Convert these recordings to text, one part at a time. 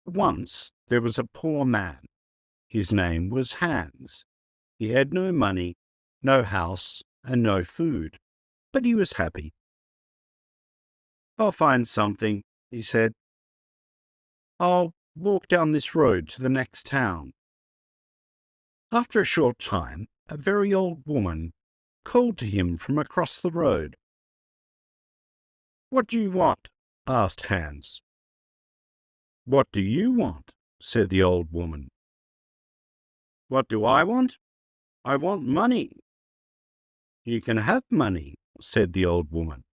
Once there was a poor man. His name was Hans. He had no money, no house, and no food, but he was happy. "I'll find something," he said. "I'll walk down this road to the next town." After a short time, a very old woman called to him from across the road. "What do you want?" asked Hans. "What do you want?" said the old woman. "What do I want? I want money." "You can have money," said the old woman.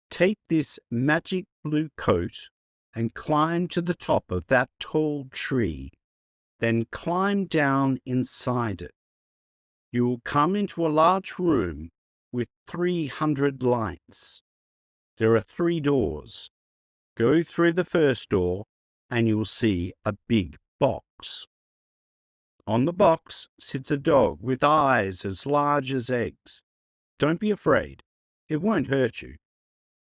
"Take this magic blue coat and climb to the top of that tall tree. Then climb down inside it. You will come into a large room with 300 lights. There are 3 doors. Go through the first door and you will see a big box. On the box sits a dog with eyes as large as eggs. Don't be afraid. It won't hurt you.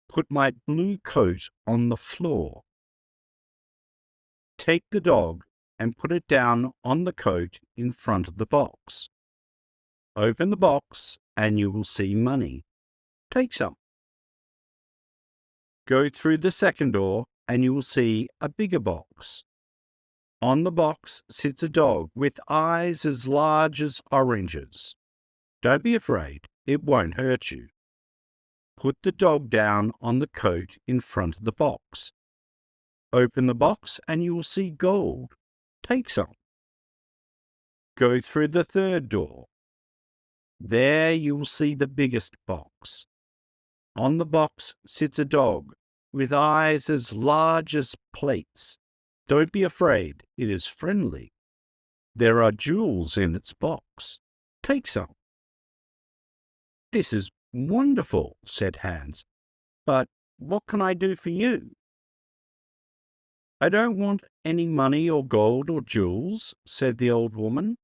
Put my blue coat on the floor. Take the dog and put it down on the coat in front of the box. Open the box and you will see money. Take some. Go through the second door and you will see a bigger box. On the box sits a dog with eyes as large as oranges. Don't be afraid, it won't hurt you. Put the dog down on the coat in front of the box. Open the box and you will see gold. Take some. Go through the third door. There you will see the biggest box. On the box sits a dog with eyes as large as plates. Don't be afraid, it is friendly. There are jewels in its box. Take some. "This is wonderful," said Hans, "but what can I do for you?" "I don't want any money or gold or jewels," said the old woman.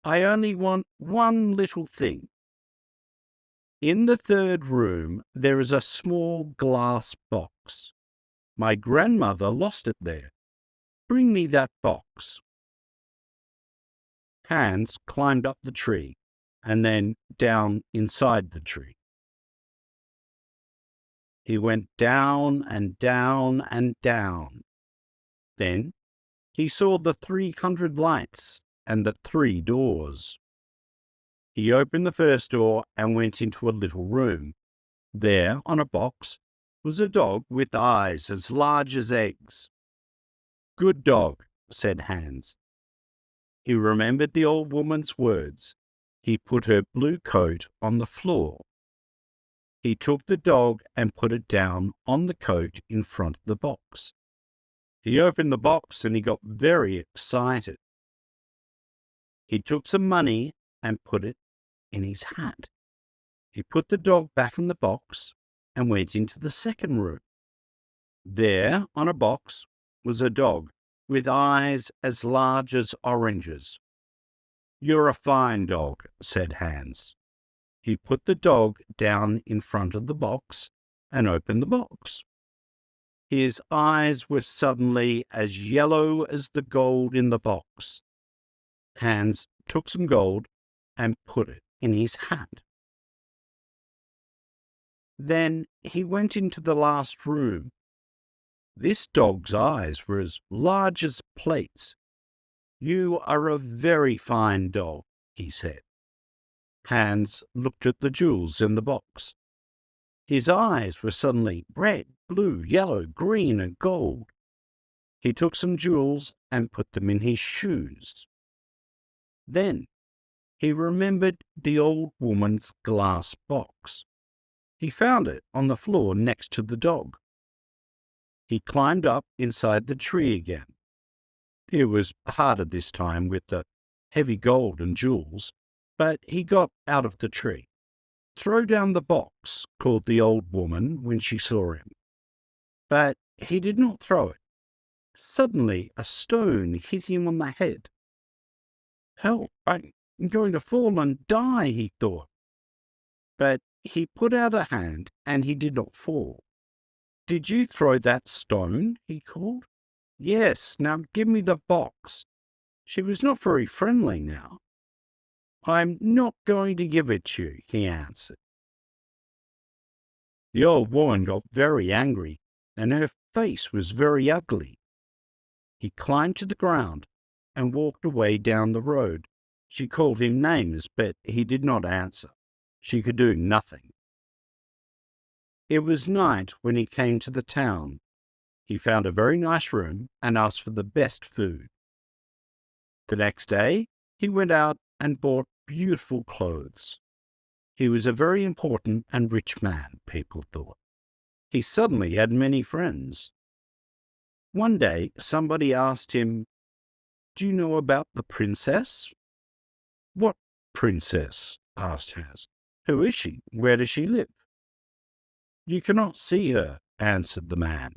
"I only want one little thing. In the third room there is a small glass box. My grandmother lost it there. Bring me that box." Hans climbed up the tree and then down inside the tree. He went down and down and down. Then he saw the 300 lights and the 3 doors. He opened the first door and went into a little room. There, on a box, was a dog with eyes as large as eggs. "Good dog," said Hans. He remembered the old woman's words. He put her blue coat on the floor. He took the dog and put it down on the coat in front of the box. He opened the box and he got very excited. He took some money and put it in his hat. He put the dog back in the box and went into the second room. There, on a box, was a dog with eyes as large as oranges. "You're a fine dog," said Hans. He put the dog down in front of the box and opened the box. His eyes were suddenly as yellow as the gold in the box. Hans took some gold and put it in his hat. Then he went into the last room. This dog's eyes were as large as plates. "You are a very fine dog," he said. Hans looked at the jewels in the box. His eyes were suddenly red, blue, yellow, green, and gold. He took some jewels and put them in his shoes. Then he remembered the old woman's glass box. He found it on the floor next to the dog. He climbed up inside the tree again. It was harder this time with the heavy gold and jewels, but he got out of the tree. "Throw down the box," called the old woman when she saw him. But he did not throw it. Suddenly a stone hit him on the head. "Help, I'm going to fall and die," he thought. But he put out a hand and he did not fall. "Did you throw that stone?" he called. Yes, now give me the box. She was not very friendly now. I'm not going to give it you, he answered. The old woman got very angry, and her face was very ugly. He climbed to the ground and walked away down the road. She called him names, but he did not answer. She could do nothing. It was night when he came to the town. He found a very nice room and asked for the best food. The next day, he went out and bought beautiful clothes. He was a very important and rich man, people thought. He suddenly had many friends. One day, somebody asked him, "Do you know about the princess?" "What princess?" asked Hans. "Who is she? Where does she live?" "You cannot see her," answered the man.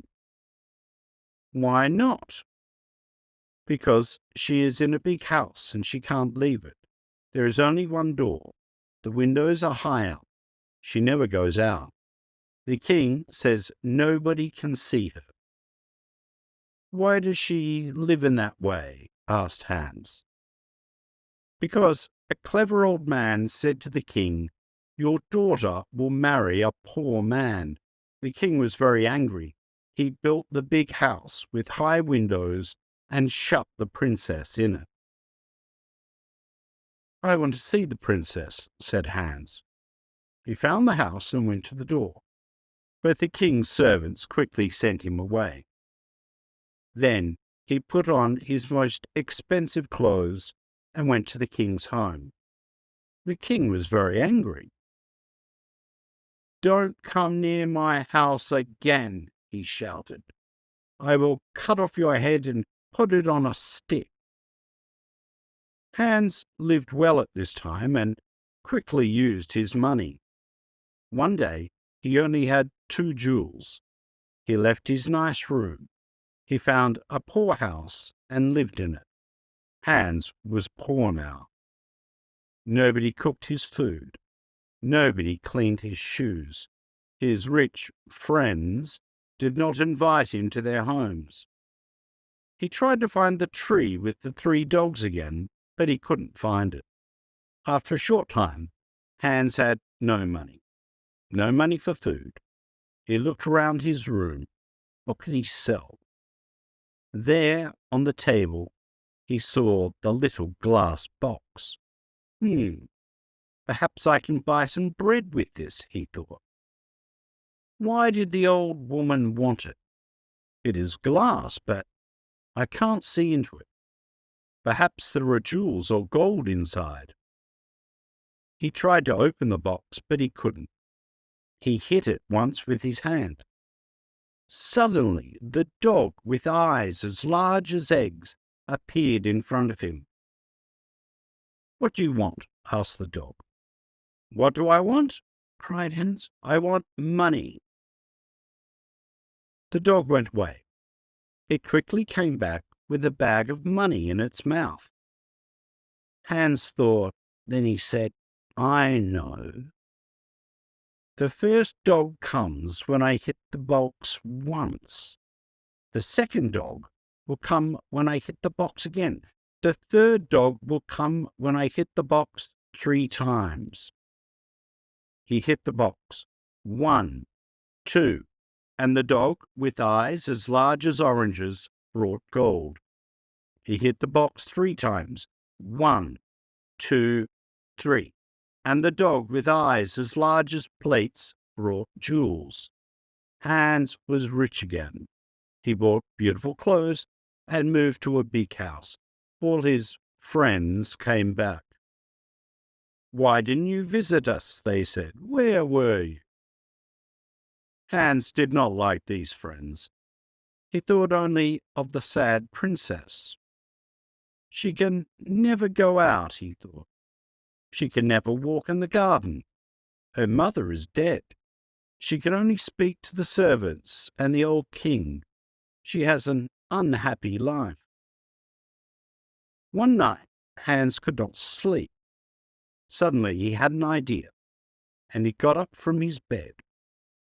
"Why not?" "Because she is in a big house and she can't leave it. There is only one door. The windows are high up. She never goes out. The king says nobody can see her." "Why does she live in that way?" asked Hans. "Because a clever old man said to the king, 'Your daughter will marry a poor man.' The king was very angry. He built the big house with high windows and shut the princess in it." "I want to see the princess," said Hans. He found the house and went to the door, but the king's servants quickly sent him away. Then he put on his most expensive clothes and went to the king's home. The king was very angry. "Don't come near my house again," he shouted. "I will cut off your head and put it on a stick." Hans lived well at this time and quickly used his money. One day he only had 2 jewels. He left his nice room. He found a poor house and lived in it. Hans was poor now. Nobody cooked his food. Nobody cleaned his shoes. His rich friends did not invite him to their homes. He tried to find the tree with the 3 dogs again, but he couldn't find it. After a short time, Hans had no money for food. He looked around his room. What could he sell? There, on the table, he saw the little glass box. Perhaps I can buy some bread with this, he thought. Why did the old woman want it? It is glass, but I can't see into it. Perhaps there are jewels or gold inside. He tried to open the box, but he couldn't. He hit it once with his hand. Suddenly, the dog with eyes as large as eggs appeared in front of him. "What do you want?" asked the dog. "What do I want?" cried Hans. "I want money." The dog went away. It quickly came back with a bag of money in its mouth. Hans thought, then he said, "I know. The first dog comes when I hit the box once. The second dog will come when I hit the box again. The third dog will come when I hit the box 3 times. He hit the box 1, 2, and the dog with eyes as large as oranges brought gold. He hit the box 3 times. 1, 2, 3. And the dog with eyes as large as plates brought jewels. Hans was rich again. He bought beautiful clothes and moved to a big house. All his friends came back. "Why didn't you visit us?" they said. "Where were you?" Hans did not like these friends. He thought only of the sad princess. She can never go out, he thought. She can never walk in the garden. Her mother is dead. She can only speak to the servants and the old king. She has an unhappy life. One night, Hans could not sleep. Suddenly he had an idea, and he got up from his bed.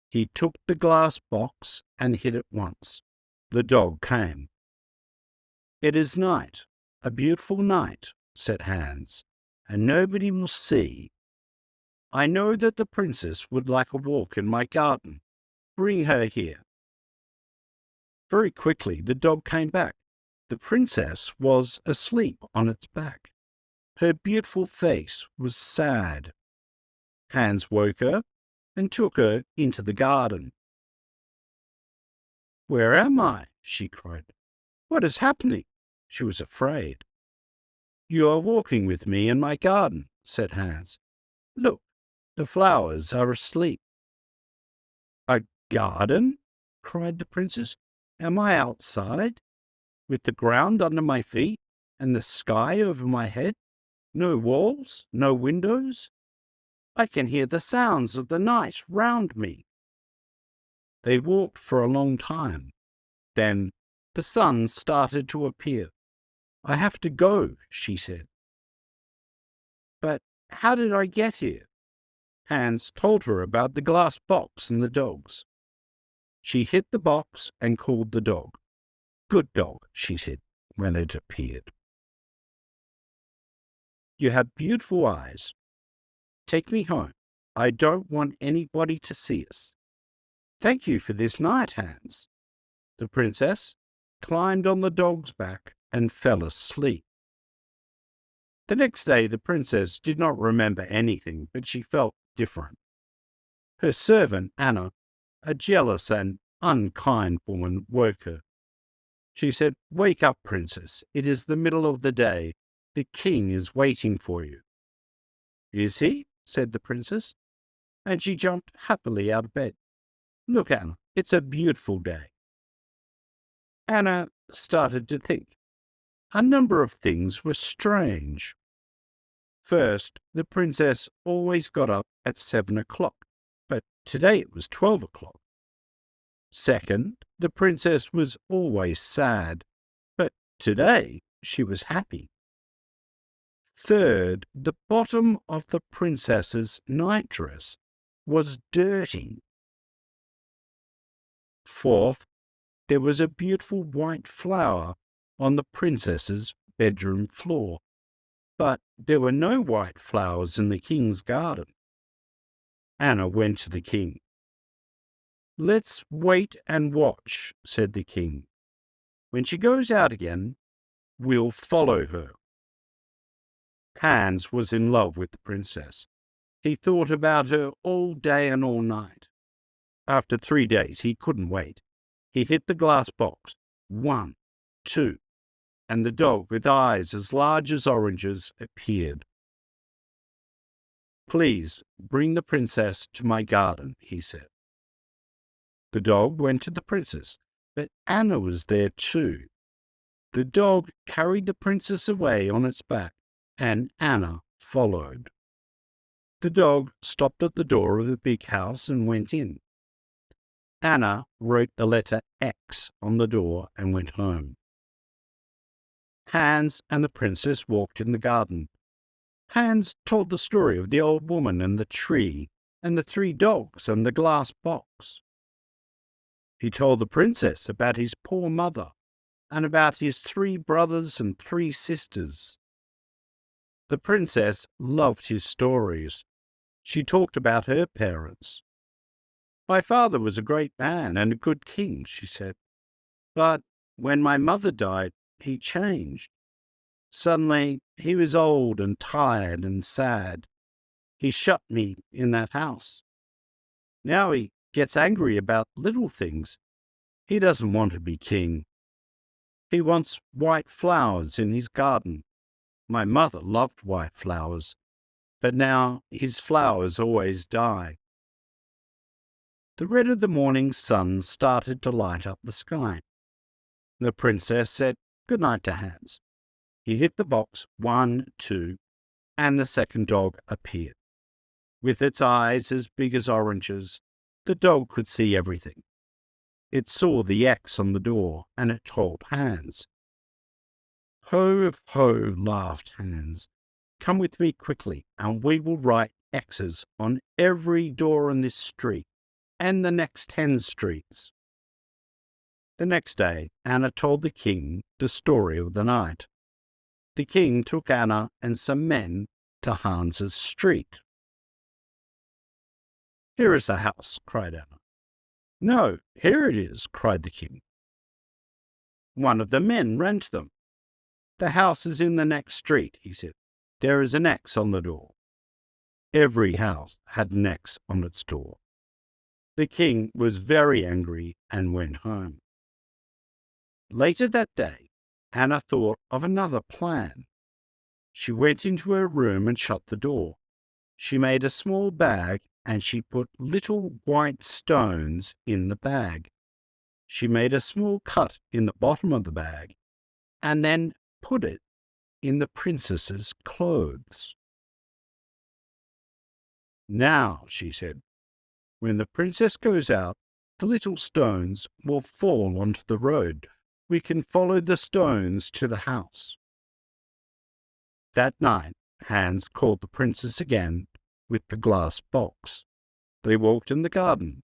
He took the glass box and hit it once. The dog came. "It is night, a beautiful night," said Hans, "and nobody will see. I know that the princess would like a walk in my garden. Bring her here." Very quickly the dog came back. The princess was asleep on its back. Her beautiful face was sad. Hans woke her and took her into the garden. "Where am I?" she cried. "What is happening?" She was afraid. "You are walking with me in my garden," said Hans. "Look, the flowers are asleep." "A garden?" cried the princess. "Am I outside, with the ground under my feet and the sky over my head? No walls, no windows? I can hear the sounds of the night round me." They walked for a long time. Then the sun started to appear. "I have to go," she said. "But how did I get here?" Hans told her about the glass box and the dogs. She hit the box and called the dog. "Good dog," she said when it appeared. "You have beautiful eyes. Take me home. I don't want anybody to see us." "Thank you for this night, Hans." The princess climbed on the dog's back and fell asleep. The next day the princess did not remember anything, but she felt different. Her servant, Anna, a jealous and unkind woman, woke her. She said, "Wake up, princess. It is the middle of the day. The king is waiting for you." "Is he?" said the princess, and she jumped happily out of bed. "Look, Anna, it's a beautiful day." Anna started to think. A number of things were strange. First, the princess always got up at 7 o'clock, but today it was 12 o'clock. Second, the princess was always sad, but today she was happy. Third, the bottom of the princess's nightdress was dirty. Fourth, there was a beautiful white flower on the princess's bedroom floor, but there were no white flowers in the king's garden. Anna went to the king. "Let's wait and watch," said the king. "When she goes out again, we'll follow her." Hans was in love with the princess. He thought about her all day and all night. After 3 days, he couldn't wait. He hit the glass box. 1, 2, and the dog with eyes as large as oranges appeared. "Please bring the princess to my garden," he said. The dog went to the princess, but Anna was there too. The dog carried the princess away on its back, and Anna followed. The dog stopped at the door of a big house and went in. Anna wrote the letter X on the door and went home. Hans and the princess walked in the garden. Hans told the story of the old woman and the tree, and the 3 dogs and the glass box. He told the princess about his poor mother, and about his 3 brothers and 3 sisters. The princess loved his stories. She talked about her parents. "My father was a great man and a good king," she said. "But when my mother died, he changed. Suddenly he was old and tired and sad. He shut me in that house. Now he gets angry about little things. He doesn't want to be king. He wants white flowers in his garden. My mother loved white flowers, but now his flowers always die." The red of the morning sun started to light up the sky. The princess said good night to Hans. He hit the box 1, 2, and the second dog appeared. With its eyes as big as oranges, the dog could see everything. It saw the X on the door, and it told Hans. "Ho, ho," laughed Hans. "Come with me quickly, and we will write X's on every door in this street and the next 10 streets." The next day, Anna told the king the story of the night. The king took Anna and some men to Hans's street. "Here is the house," cried Anna. "No, here it is," cried the king. One of the men ran to them. "The house is in the next street," he said. "There is an X on the door." Every house had an X on its door. The king was very angry and went home. Later that day, Anna thought of another plan. She went into her room and shut the door. She made a small bag and she put little white stones in the bag. She made a small cut in the bottom of the bag and then put it in the princess's clothes. "Now," she said, "when the princess goes out, the little stones will fall onto the road. We can follow the stones to the house." That night, Hans called the princess again with the glass box. They walked in the garden.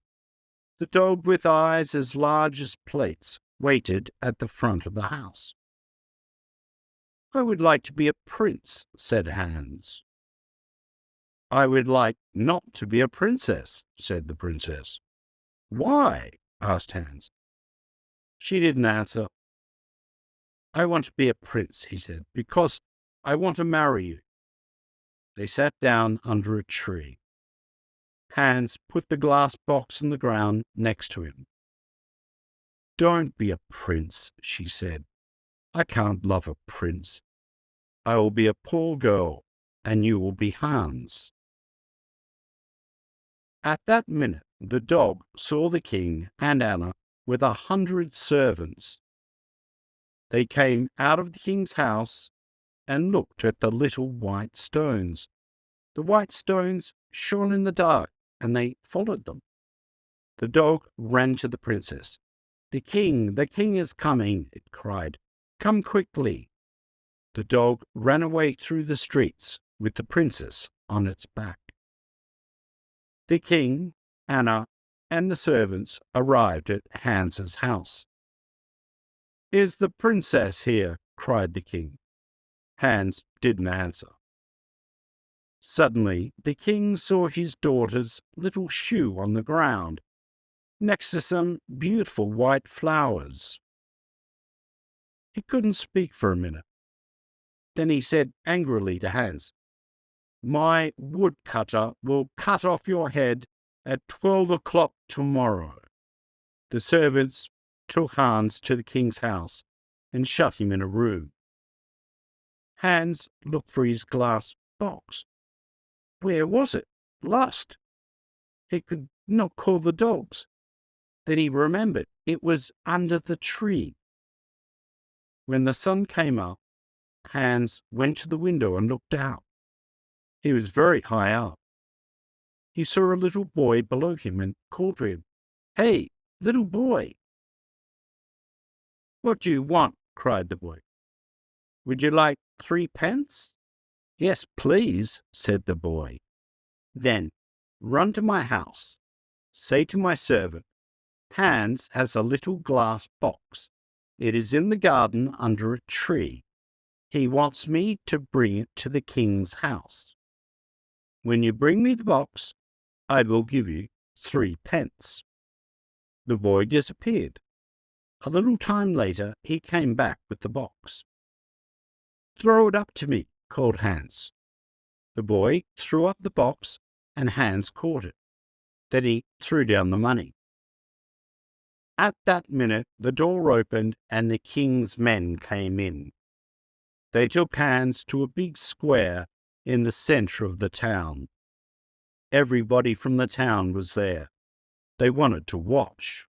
The dog with eyes as large as plates waited at the front of the house. "I would like to be a prince," said Hans. "I would like not to be a princess," said the princess. "Why?" asked Hans. She didn't answer. "I want to be a prince," he said, "because I want to marry you." They sat down under a tree. Hans put the glass box on the ground next to him. "Don't be a prince," she said. "I can't love a prince. I will be a poor girl, and you will be Hans." At that minute, the dog saw the king and Anna with 100 servants. They came out of the king's house and looked at the little white stones. The white stones shone in the dark, and they followed them. The dog ran to the princess. The king is coming," it cried. "Come quickly." The dog ran away through the streets with the princess on its back. The king, Anna, and the servants arrived at Hans's house. "Is the princess here?" cried the king. Hans didn't answer. Suddenly, the king saw his daughter's little shoe on the ground, next to some beautiful white flowers. He couldn't speak for a minute. Then he said angrily to Hans, "My woodcutter will cut off your head at 12 o'clock tomorrow." The servants took Hans to the king's house and shut him in a room. Hans looked for his glass box. Where was it? Lost. He could not call the dogs. Then he remembered it was under the tree. When the sun came up, Hans went to the window and looked out. He was very high up. He saw a little boy below him and called to him, "Hey, little boy!" "What do you want?" cried the boy. "Would you like 3 pence?" "Yes, please," said the boy. "Then run to my house. Say to my servant, Hans has a little glass box. It is in the garden under a tree. He wants me to bring it to the king's house. When you bring me the box, I will give you 3 pence." The boy disappeared. A little time later, he came back with the box. "Throw it up to me," called Hans. The boy threw up the box, and Hans caught it. Then he threw down the money. At that minute, the door opened, and the king's men came in. They took Hans to a big square in the centre of the town. Everybody from the town was there. They wanted to watch.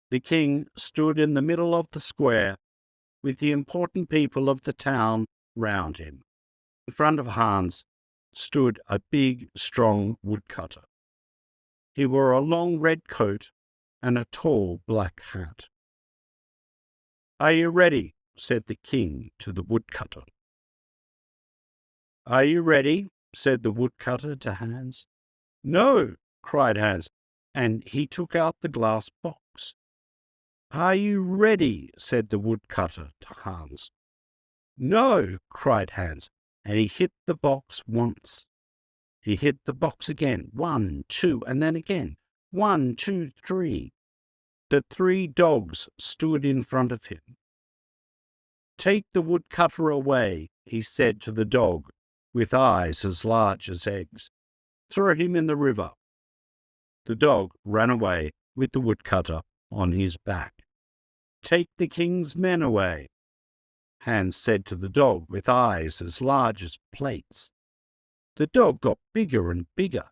The king stood in the middle of the square with the important people of the town round him. In front of Hans stood a big, strong woodcutter. He wore a long red coat and a tall black hat. "Are you ready?" said the king to the woodcutter. "Are you ready?" said the woodcutter to Hans. "No," cried Hans, and he took out the glass box. "Are you ready?" said the woodcutter to Hans. "No," cried Hans, and he hit the box once. He hit the box again, 1, 2, and then again, 1, 2, 3. The 3 dogs stood in front of him. "Take the woodcutter away," he said to the dog, with eyes as large as eggs. "Throw him in the river." The dog ran away with the woodcutter on his back. "Take the king's men away," Hans said to the dog, with eyes as large as plates. The dog got bigger and bigger.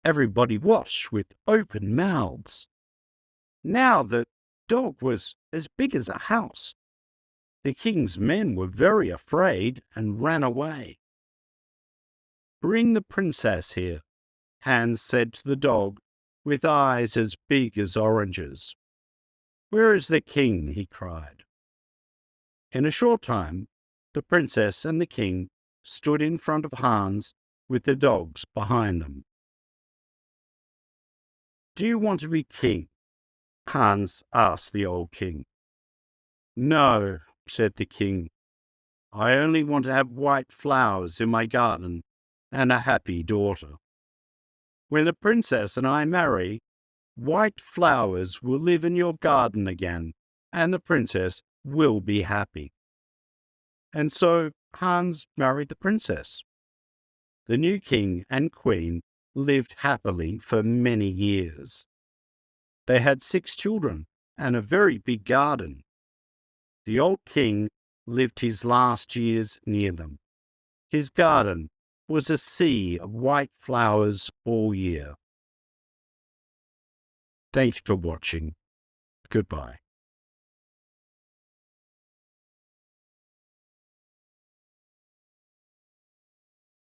Everybody watched with open mouths. Now the dog was as big as a house. The king's men were very afraid and ran away. "Bring the princess here," Hans said to the dog, with eyes as big as oranges. "Where is the king?" he cried. In a short time, the princess and the king stood in front of Hans with the dogs behind them. "Do you want to be king?" Hans asked the old king. "No," said the king. "I only want to have white flowers in my garden and a happy daughter. When the princess and I marry, white flowers will live in your garden again, and the princess will be happy." And so Hans married the princess. The new king and queen lived happily for many years. They had 6 children and a very big garden. The old king lived his last years near them. His garden was a sea of white flowers all year. Thanks for watching. Goodbye.